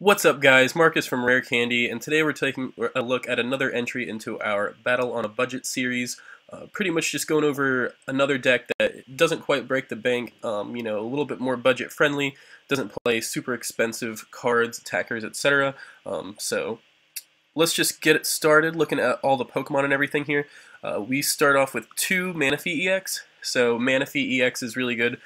What's up guys, Marcus from Rare Candy, and today we're taking a look at another entry into our Battle on a Budget series. Pretty much just going over another deck that doesn't quite break the bank, a little bit more budget friendly, doesn't play super expensive cards, attackers, etc. So let's just get it started looking at all the Pokemon and everything here. We start off with 2 Manaphy EX. So Manaphy EX is really good.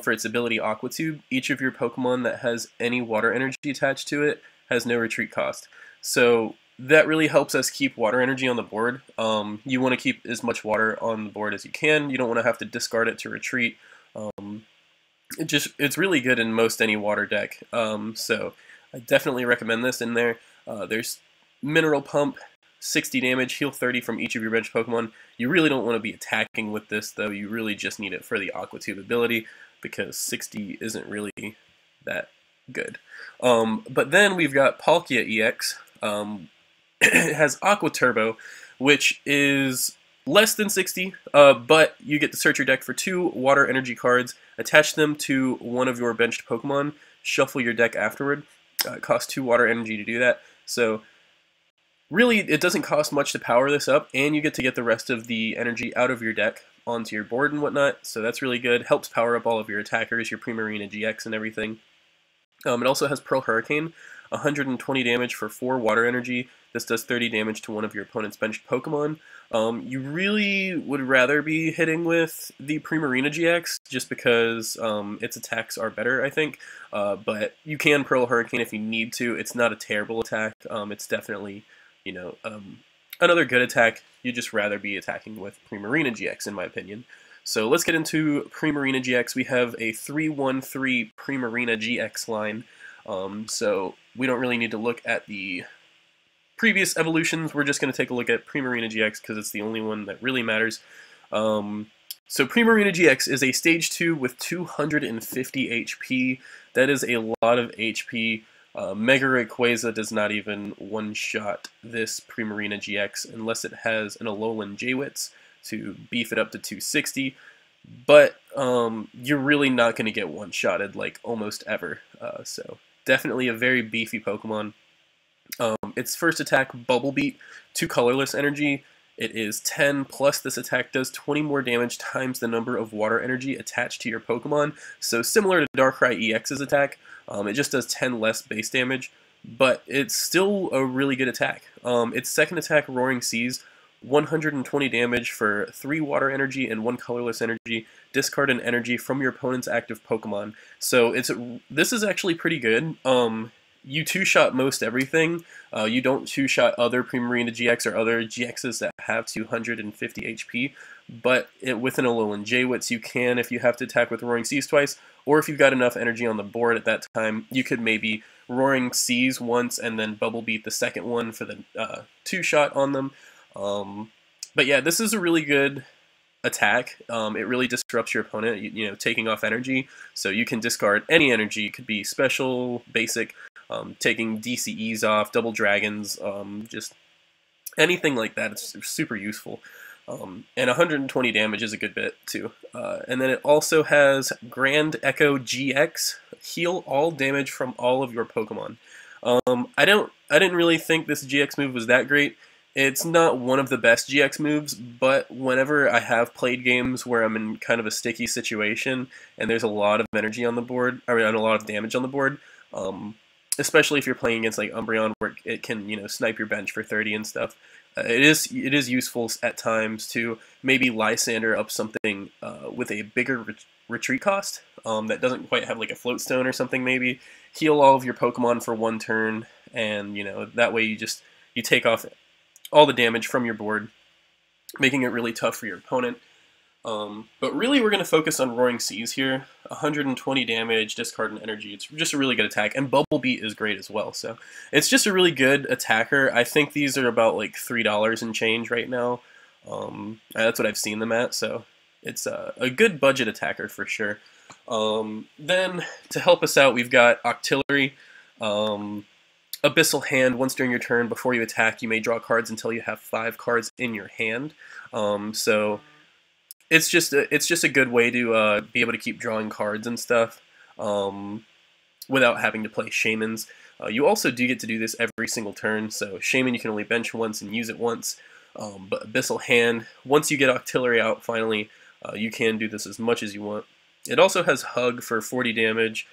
For its ability Aqua Tube. Each of your Pokemon that has any water energy attached to it has no retreat cost. So that really helps us keep water energy on the board. You want to keep as much water on the board as you can. You don't want to have to discard it to retreat. It's really good in most any water deck. So I definitely recommend this in there. There's Mineral Pump, 60 damage, heal 30 from each of your bench Pokemon. You really don't want to be attacking with this though, you really just need it for the Aqua Tube ability because 60 isn't really that good. But then we've got Palkia EX. It has Aqua Turbo, which is less than 60, but you get to search your deck for 2 water energy cards, attach them to one of your benched Pokemon, shuffle your deck afterward. It costs 2 water energy to do that. So really, it doesn't cost much to power this up, and you get to get the rest of the energy out of your deck onto your board and whatnot, so that's really good. Helps power up all of your attackers, your Primarina GX and everything. It also has Pearl Hurricane, 120 damage for 4 water energy. This does 30 damage to one of your opponent's benched Pokemon. You really would rather be hitting with the Primarina GX, just because its attacks are better, I think. But you can Pearl Hurricane if you need to. It's not a terrible attack. It's definitely another good attack. You'd just rather be attacking with Primarina GX, in my opinion. So let's get into Primarina GX. We have a 3-1-3 Primarina GX line. So we don't really need to look at the previous evolutions. We're just going to take a look at Primarina GX because it's the only one that really matters. So Primarina GX is a Stage 2 with 250 HP. That is a lot of HP. Mega Rayquaza does not even one-shot this Primarina GX unless it has an Alolan Jaywitz to beef it up to 260, but you're really not going to get one-shotted like almost ever, so definitely a very beefy Pokemon. Its first attack, Bubble Beat, 2 colorless energy. It is 10, plus this attack does 20 more damage times the number of water energy attached to your Pokemon. So similar to Darkrai EX's attack, it just does 10 less base damage, but it's still a really good attack. Its second attack, Roaring Seas, 120 damage for 3 water energy and 1 colorless energy. Discard an energy from your opponent's active Pokemon. So this is actually pretty good. You 2-shot most everything. You don't 2-shot other Primarina GX or other GXs that have 250 HP, but with an Alolan Jaywitz you can if you have to attack with Roaring Seas twice, or if you've got enough energy on the board at that time, you could maybe Roaring Seas once and then Bubble Beat the second one for the 2-shot on them. But yeah, this is a really good attack. It really disrupts your opponent, taking off energy, so you can discard any energy. It could be special, basic, taking DCEs off, double dragons, just anything like that. It's super useful. And 120 damage is a good bit too. And then it also has Grand Echo GX, heal all damage from all of your Pokemon. I didn't really think this GX move was that great. It's not one of the best GX moves, but whenever I have played games where I'm in kind of a sticky situation and there's a lot of energy on the board, and a lot of damage on the board, especially if you're playing against like Umbreon where it can, snipe your bench for 30 and stuff, it is useful at times to maybe Lysander up something with a bigger retreat cost that doesn't quite have like a Float Stone or something maybe. Heal all of your Pokemon for 1 turn, and that way you take off all the damage from your board, making it really tough for your opponent. But really we're going to focus on Roaring Seas here. 120 damage, discard an energy. It's just a really good attack, and Bubble Beat is great as well. So it's just a really good attacker. I think these are about like $3 and change right now. That's what I've seen them at, so it's a good budget attacker for sure. Then to help us out, we've got Octillery. Abyssal Hand. Once during your turn, before you attack, you may draw cards until you have 5 cards in your hand. So it's just a good way to be able to keep drawing cards and stuff. without having to play Shamans. You also do get to do this every single turn, so Shaman you can only bench once and use it once, but Abyssal Hand, once you get Octillery out finally, you can do this as much as you want. It also has Hug for 40 damage,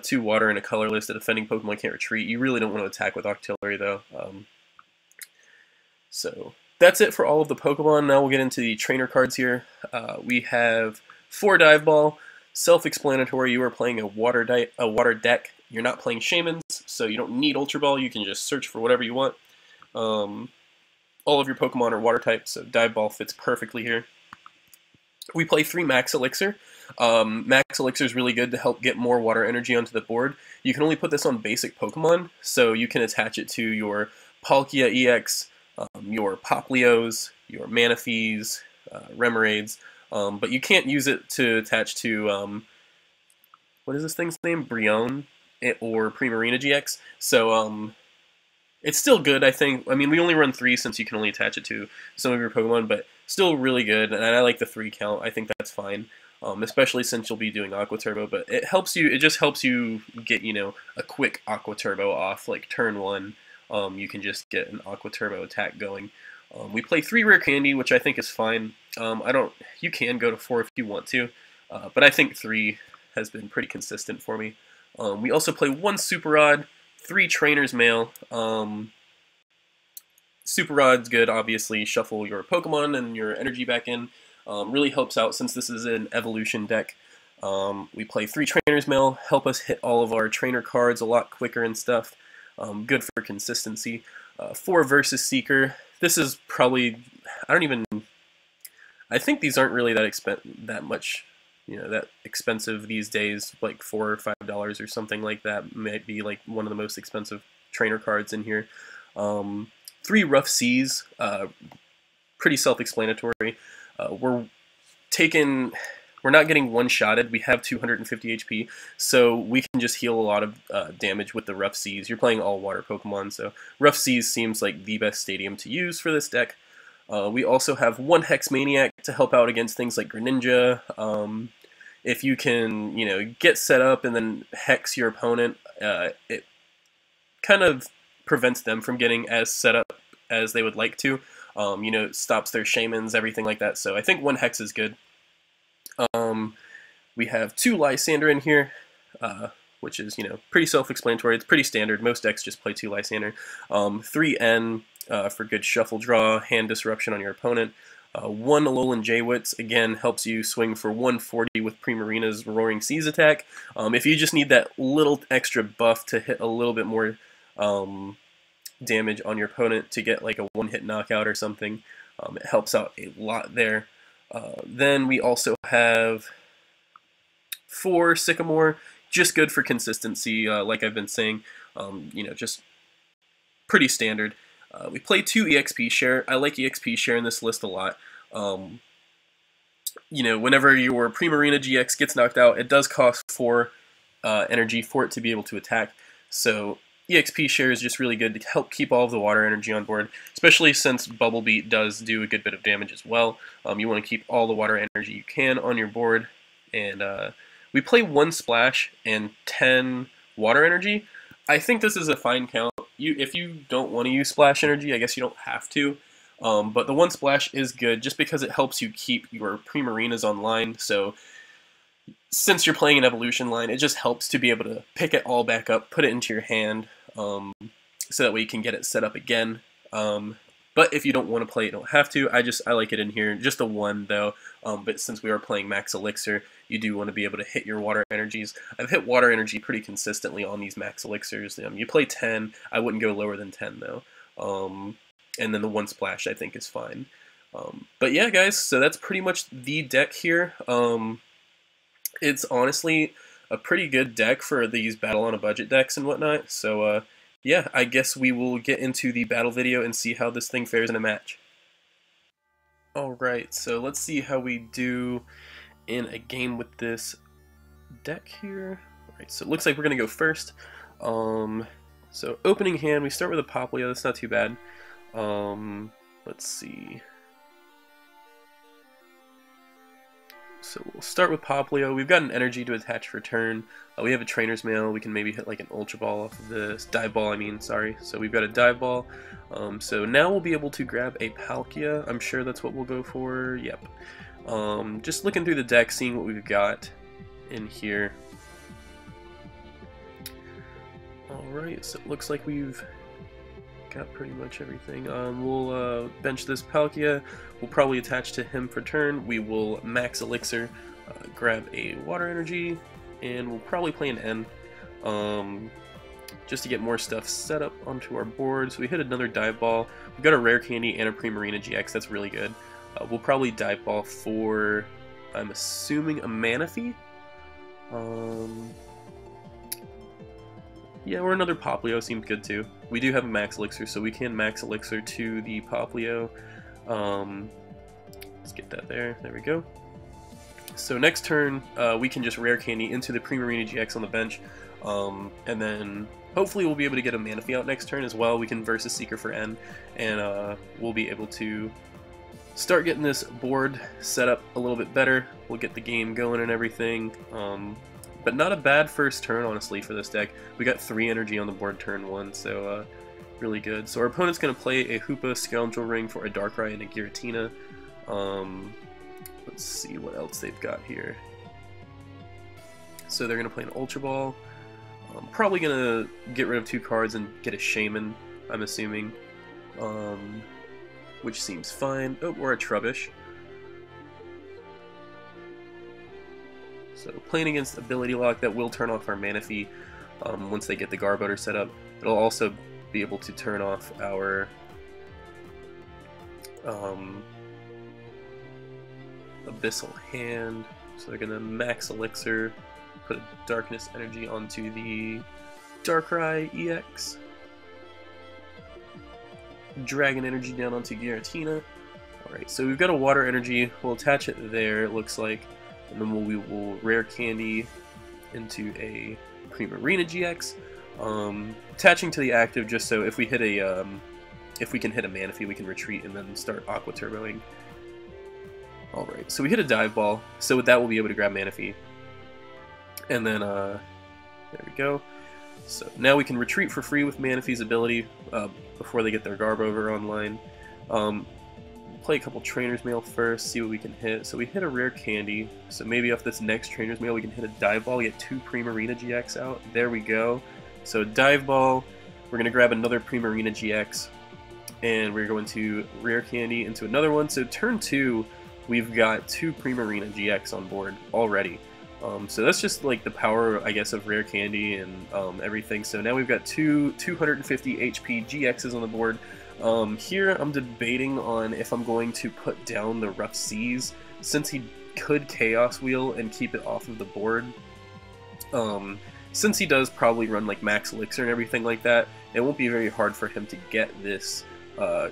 2 water and a colorless. The defending Pokemon can't retreat. You really don't want to attack with Octillery though. So that's it for all of the Pokemon. Now we'll get into the trainer cards here. We have 4 Dive Ball. Self-explanatory, you are playing a water deck. You're not playing Shamans, so you don't need Ultra Ball. You can just search for whatever you want. All of your Pokemon are water types, so Dive Ball fits perfectly here. We play 3 Max Elixir. Max Elixir is really good to help get more water energy onto the board. You can only put this on basic Pokemon, so you can attach it to your Palkia EX, your Popplios, your Manaphy's, Remoraid's, but you can't use it to attach to, what is this thing's name? Brion or Primarina GX. So, it's still good, I think. I mean, we only run 3 since you can only attach it to some of your Pokemon, but still really good, and I like the 3 count. I think that's fine, especially since you'll be doing Aqua Turbo, but it helps you, it just helps you get, you know, a quick Aqua Turbo off, like turn 1. You can just get an Aqua Turbo attack going. We play 3 Rare Candy, which I think is fine. You can go to 4 if you want to, but I think 3 has been pretty consistent for me. We also play 1 Super Rod, 3 Trainer's Mail. Super Rod's good, obviously. Shuffle your Pokemon and your energy back in. Really helps out since this is an evolution deck. We play 3 Trainer's Mail, help us hit all of our trainer cards a lot quicker and stuff. Good for consistency. 4 Versus Seeker. This is probably, I think these aren't really that much, you know, that expensive these days, like $4 or $5 or something like that. Might be like one of the most expensive trainer cards in here. 3 Rough Seas, pretty self-explanatory. We're not getting one-shotted. We have 250 HP, so we can just heal a lot of damage with the Rough Seas. You're playing all water Pokemon, so Rough Seas seems like the best stadium to use for this deck. We also have 1 Hex Maniac to help out against things like Greninja. If you can, you know, get set up and then Hex your opponent, it kind of prevents them from getting as set up as they would like to. You know, it stops their Shamans, everything like that. So I think 1 Hex is good. We have 2 Lysander in here, which is, you know, pretty self-explanatory. It's pretty standard. Most decks just play 2 Lysander. 3 N for good shuffle draw, hand disruption on your opponent. 1 Alolan Jaywitz, again, helps you swing for 140 with Primarina's Roaring Seas attack. If you just need that little extra buff to hit a little bit more damage on your opponent to get like a 1-hit knockout or something, it helps out a lot there. Then we also have 4 Sycamore, just good for consistency, like I've been saying, you know, just pretty standard. We play 2 EXP Share. I like EXP Share in this list a lot. You know, whenever your Primarina GX gets knocked out, it does cost 4 energy for it to be able to attack. So EXP Share is just really good to help keep all of the water energy on board, especially since Bubble Beat does do a good bit of damage as well. You want to keep all the water energy you can on your board. And we play 1 Splash and 10 water energy. I think this is a fine count. If you don't want to use Splash energy, I guess you don't have to. But the 1 Splash is good just because it helps you keep your Primarinas online. So since you're playing an evolution line, it just helps to be able to pick it all back up, put it into your hand, so that way you can get it set up again. But if you don't want to play it, you don't have to. I like it in here. Just a 1 though. But since we are playing Max Elixir, you do want to be able to hit your water energies. I've hit water energy pretty consistently on these Max Elixirs. You play 10. I wouldn't go lower than 10 though. And then the 1 Splash I think is fine. But yeah, guys. So that's pretty much the deck here. It's honestly a pretty good deck for these Battle on a Budget decks and whatnot. So yeah, I guess we will get into the battle video and see how this thing fares in a match. Alright, so let's see how we do in a game with this deck here. Alright, so it looks like we're going to go first. So opening hand, we start with a Popplio, that's not too bad. Let's see. So we'll start with Poplio. We've got an energy to attach for turn. We have a Trainer's Mail. We can maybe hit like an Ultra Ball off of this. Dive Ball, I mean, sorry. So we've got a Dive Ball. So now we'll be able to grab a Palkia. I'm sure that's what we'll go for. Yep. Just looking through the deck, seeing what we've got in here. Alright, so it looks like we've got pretty much everything. We'll bench this Palkia. We'll probably attach to him for turn. We will max Elixir, grab a Water Energy, and we'll probably play an N just to get more stuff set up onto our board. So we hit another Dive Ball. We've got a Rare Candy and a Primarina GX. That's really good. We'll probably Dive Ball for, I'm assuming, a Manaphy. Yeah, or another Poplio seems good too. We do have a Max Elixir, so we can Max Elixir to the Poplio. Let's get that there. There we go. So next turn, we can just Rare Candy into the Primarina GX on the bench, and then hopefully we'll be able to get a Manaphy out next turn as well. We can Versus Seeker for N, and we'll be able to start getting this board set up a little bit better. We'll get the game going and everything. But not a bad first turn, honestly, for this deck. We got 3 energy on the board turn 1, so really good. So our opponent's going to play a Hoopa, Scoundrel Ring for a Darkrai and a Giratina. Let's see what else they've got here. So they're going to play an Ultra Ball. Probably going to get rid of 2 cards and get a Shaman, I'm assuming. Which seems fine. Oh, or a Trubbish. So playing against Ability Lock, that will turn off our Manaphy once they get the Garbodor set up. It'll also be able to turn off our Abyssal Hand. So they're going to Max Elixir, put a Darkness Energy onto the Darkrai EX. Dragon Energy down onto Giratina. Alright, so we've got a Water Energy. We'll attach it there, it looks like. And then we will Rare Candy into a Primarina GX, attaching to the active just so if we hit a if we can hit a Manaphy, we can retreat and then start Aqua Turboing. All right, so we hit a Dive Ball, so with that we'll be able to grab Manaphy, and then there we go. So now we can retreat for free with Manaphy's ability before they get their Garbodor online. Play a couple Trainer's Mail first, see what we can hit. So we hit a Rare Candy, so maybe off this next Trainer's Mail we can hit a Dive Ball, get 2 Primarina GX out. There we go. So Dive Ball, we're going to grab another Primarina GX, and we're going to Rare Candy into another one. So turn 2, we've got 2 Primarina GX on board already. So that's just like the power, I guess, of Rare Candy and everything. So now we've got 2 250 HP GXs on the board. Here I'm debating on if I'm going to put down the Rough Seas, since he could Chaos Wheel and keep it off of the board. Since he does probably run like Max Elixir and everything like that, it won't be very hard for him to get this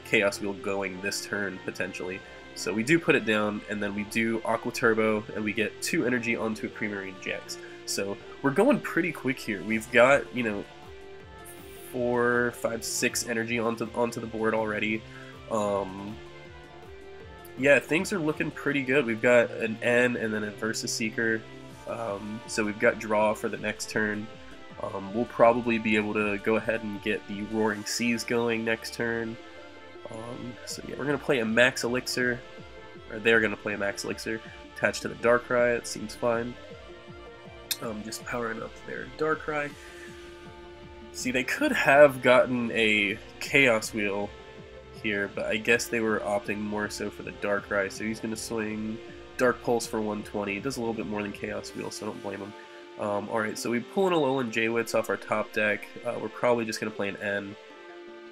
Chaos Wheel going this turn, potentially. So we do put it down, and then we do Aqua Turbo, and we get 2 energy onto a Primarina GX. So we're going pretty quick here. We've got, you know, 4, 5, 6 energy onto the board already. Yeah, things are looking pretty good. We've got an N and then a Versus Seeker. So we've got draw for the next turn. We'll probably be able to go ahead and get the Roaring Seas going next turn. So yeah, we're going to play a Max Elixir, or they're going to play a Max Elixir attached to the Darkrai. It seems fine. Just powering up their Darkrai. See, they could have gotten a Chaos Wheel here, but I guess they were opting more so for the Darkrai, so he's going to swing Dark Pulse for 120. It does a little bit more than Chaos Wheel, so don't blame him. Alright, so we pull in Alolan Jaywitz off our top deck. We're probably just going to play an N.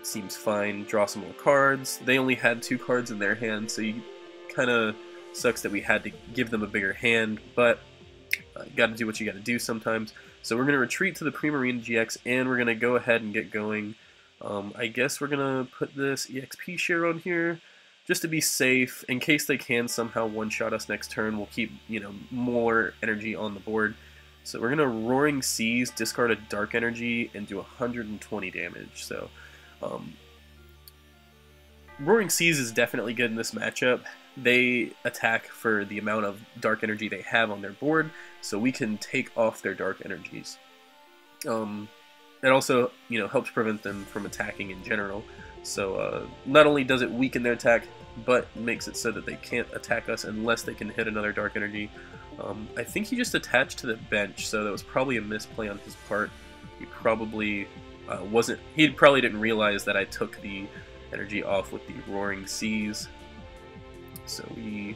Seems fine. Draw some more cards. They only had 2 cards in their hand, so you kind of sucks that we had to give them a bigger hand, but you got to do what you got to do sometimes. So we're going to retreat to the Primarina GX, and we're going to go ahead and get going. I guess we're going to put this EXP Share on here just to be safe. In case they can somehow one-shot us next turn, we'll keep, you know, more energy on the board. So we're going to Roaring Seas, discard a Dark Energy, and do 120 damage. So Roaring Seas is definitely good in this matchup. they attack for the amount of dark energy they have on their board, so we can take off their dark energies. It also, helps prevent them from attacking in general. So not only does it weaken their attack, but makes it so that they can't attack us unless they can hit another dark energy. I think he just attached to the bench, so that was probably a misplay on his part. He probably he probably didn't realize that I took the energy off with the Roaring Seas. So we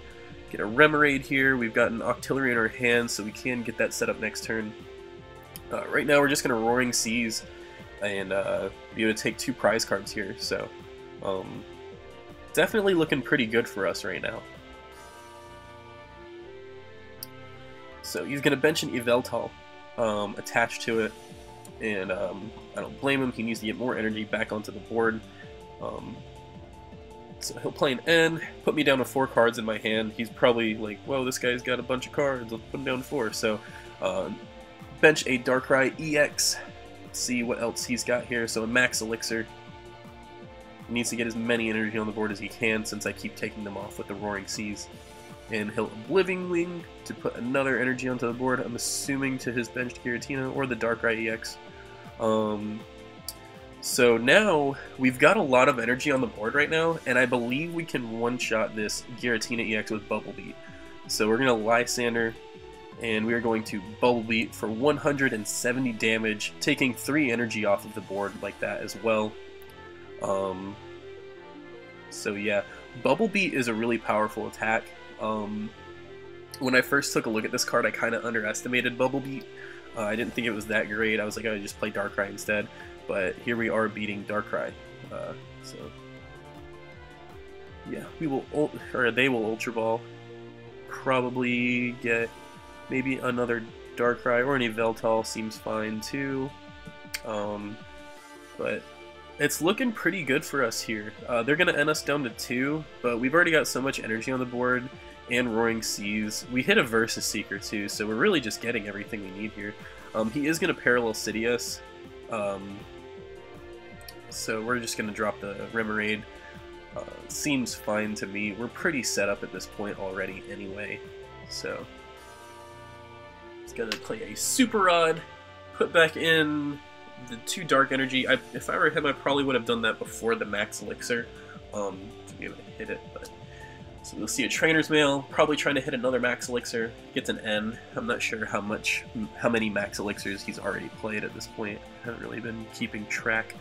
get a Remoraid here. We've got an Octillery in our hand, so we can get that set up next turn. Right now we're just going to Roaring Seas and be able to take 2 prize cards here. So definitely looking pretty good for us right now. So he's going to bench an Yveltal attached to it, and I don't blame him. He needs to get more energy back onto the board. So he'll play an N, put me down to 4 cards in my hand. He's probably like, whoa, this guy's got a bunch of cards, let's put him down to 4. So bench a Darkrai EX, let's see what else he's got here. So a Max Elixir. He needs to get as many energy on the board as he can, since I keep taking them off with the Roaring Seas. And he'll Oblivion Wing to put another energy onto the board, I'm assuming to his benched Giratina or the Darkrai EX. So now we've got a lot of energy on the board right now, and I believe we can one-shot this Giratina EX with Bubble Beat. So we're going to Lysander, and we are going to Bubble Beat for 170 damage, taking 3 energy off of the board like that as well. So yeah, Bubble Beat is a really powerful attack. When I first took a look at this card, I kind of underestimated Bubble Beat. I didn't think it was that great. I was like, I would just play Darkrai instead. But here we are beating Darkrai. So yeah, we will, or they will Ultra Ball. Probably get maybe another Darkrai or an Yveltal seems fine too. But it's looking pretty good for us here. They're gonna end us down to 2, but we've already got so much energy on the board and Roaring Seas. We hit a Versus Seeker too, so we're really just getting everything we need here. He is gonna Parallel City us. So we're just going to drop the Remoraid. Seems fine to me. We're pretty set up at this point already anyway. So he's going to play a Super Rod, put back in the 2 Dark Energy. If I were him, I probably would have done that before the Max Elixir to be able to hit it. But so we'll see a Trainer's Mail, probably trying to hit another Max Elixir. Gets an N. I'm not sure how many Max Elixirs he's already played at this point. I haven't really been keeping track.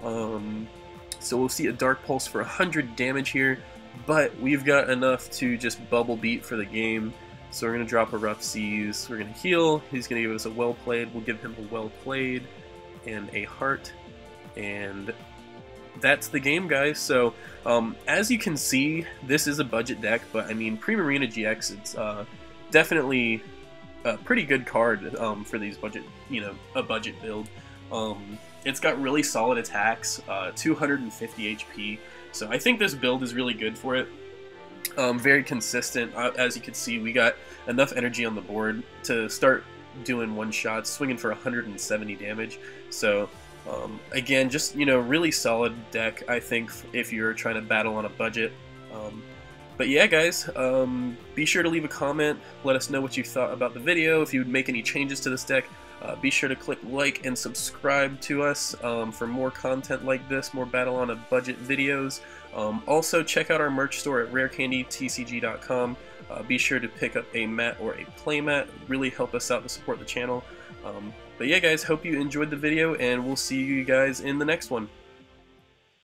So we'll see a Dark Pulse for 100 damage here, but we've got enough to just Bubble Beat for the game. So we're going to drop a Rough Seas, we're going to heal, he's going to give us a Well Played, we'll give him a Well Played and a Heart, and that's the game, guys. So as you can see, this is a budget deck, but I mean, Primarina GX, it's definitely a pretty good card for these budget, a budget build. It's got really solid attacks, 250 HP, so I think this build is really good for it. Very consistent. As you can see, we got enough energy on the board to start doing one-shots, swinging for 170 damage. So again, just, really solid deck, I think, if you're trying to battle on a budget. But yeah, guys, be sure to leave a comment, let us know what you thought about the video, if you would make any changes to this deck. Be sure to click like and subscribe to us for more content like this, more Battle on a Budget videos. Also, check out our merch store at rarecandytcg.com. Be sure to pick up a mat or a playmat. Really help us out to support the channel. But yeah, guys, hope you enjoyed the video, and we'll see you guys in the next one.